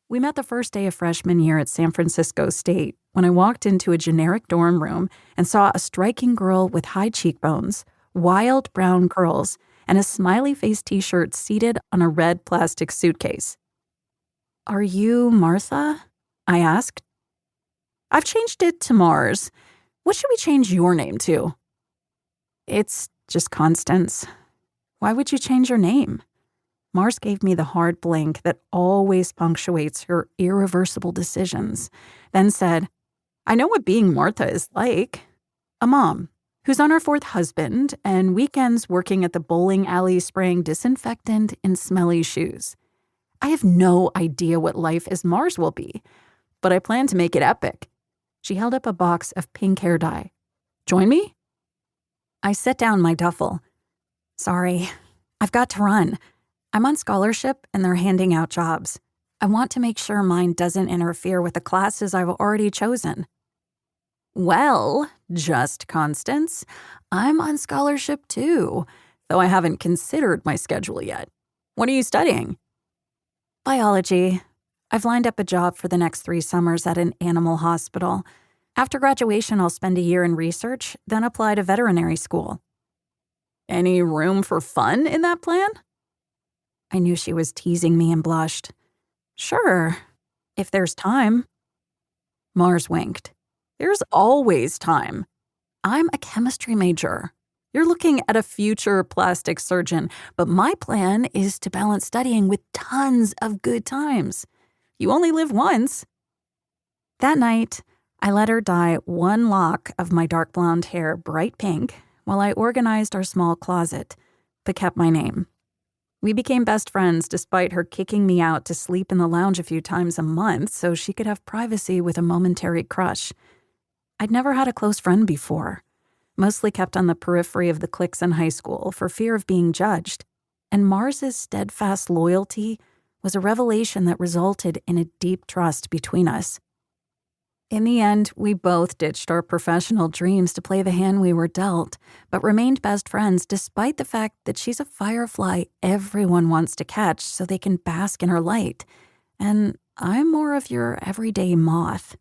We met the first day of freshman year at San Francisco State when I walked into a generic dorm room and saw a striking girl with high cheekbones, wild brown curls, and a smiley-face t-shirt seated on a red plastic suitcase. "Are you Martha?" I asked. "I've changed it to Mars. What should we change your name to?" "It's just Constance. Why would you change your name?" Mars gave me the hard blink that always punctuates her irreversible decisions, then said, "I know what being Martha is like. A mom who's on her fourth husband and weekends working at the bowling alley spraying disinfectant in smelly shoes. I have no idea what life as Mars will be, but I plan to make it epic." She held up a box of pink hair dye. "Join me?" I set down my duffel. "Sorry, I've got to run. I'm on scholarship and they're handing out jobs. I want to make sure mine doesn't interfere with the classes I've already chosen." "Well, just Constance, I'm on scholarship too, though I haven't considered my schedule yet. What are you studying?" "Biology. I've lined up a job for the next 3 summers at an animal hospital. After graduation, I'll spend a year in research, then apply to veterinary school." "Any room for fun in that plan?" I knew she was teasing me and blushed. "Sure, if there's time." Mars winked. "There's always time. I'm a chemistry major. You're looking at a future plastic surgeon, but my plan is to balance studying with tons of good times. You only live once." That night, I let her dye one lock of my dark blonde hair bright pink while I organized our small closet, but kept my name. We became best friends despite her kicking me out to sleep in the lounge a few times a month so she could have privacy with a momentary crush. I'd never had a close friend before, mostly kept on the periphery of the cliques in high school for fear of being judged, and Mars's steadfast loyalty was a revelation that resulted in a deep trust between us. In the end, we both ditched our professional dreams to play the hand we were dealt, but remained best friends despite the fact that she's a firefly everyone wants to catch so they can bask in her light, and I'm more of your everyday moth.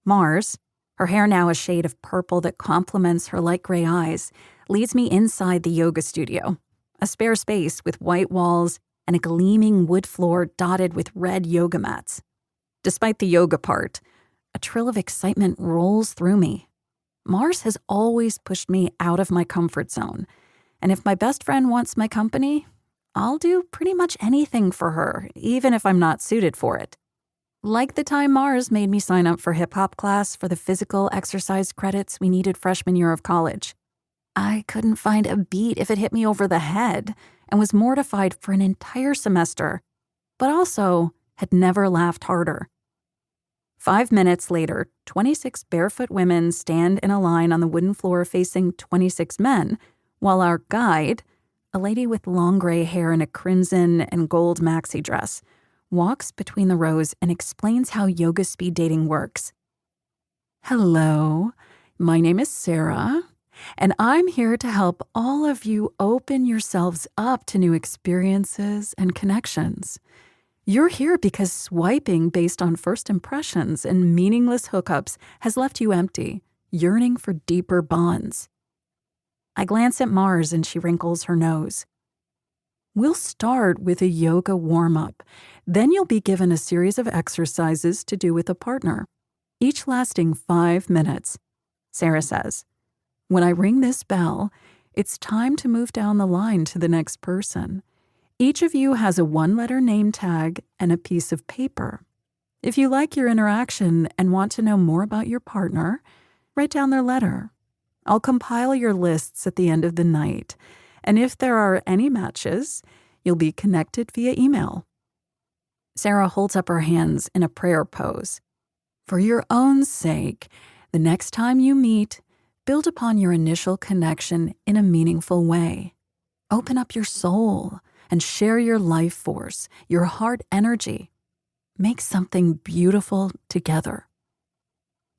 Mars, her hair now a shade of purple that complements her light gray eyes, leads me inside the yoga studio, a spare space with white walls and a gleaming wood floor dotted with red yoga mats. Despite the yoga part, a trill of excitement rolls through me. Mars has always pushed me out of my comfort zone, and if my best friend wants my company, I'll do pretty much anything for her, even if I'm not suited for it. Like the time Mars made me sign up for hip-hop class for the physical exercise credits we needed freshman year of college. I couldn't find a beat if it hit me over the head and was mortified for an entire semester, but also had never laughed harder. 5 minutes later, 26 barefoot women stand in a line on the wooden floor facing 26 men, while our guide, a lady with long gray hair in a crimson and gold maxi dress, walks between the rows and explains how yoga speed dating works. "Hello, my name is Sarah, and I'm here to help all of you open yourselves up to new experiences and connections. You're here because swiping based on first impressions and meaningless hookups has left you empty, yearning for deeper bonds." I glance at Mars and she wrinkles her nose. "We'll start with a yoga warm-up. Then you'll be given a series of exercises to do with a partner, each lasting 5 minutes. Sarah says, "When I ring this bell, it's time to move down the line to the next person. Each of you has a 1-letter name tag and a piece of paper. If you like your interaction and want to know more about your partner, write down their letter. I'll compile your lists at the end of the night, and if there are any matches, you'll be connected via email." Sarah holds up her hands in a prayer pose. "For your own sake, the next time you meet, build upon your initial connection in a meaningful way. Open up your soul and share your life force, your heart energy. Make something beautiful together."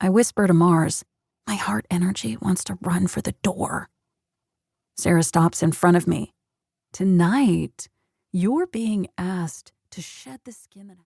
I whisper to Mars, "My heart energy wants to run for the door." Sarah stops in front of me. "Tonight, you're being asked to shed the skin that..."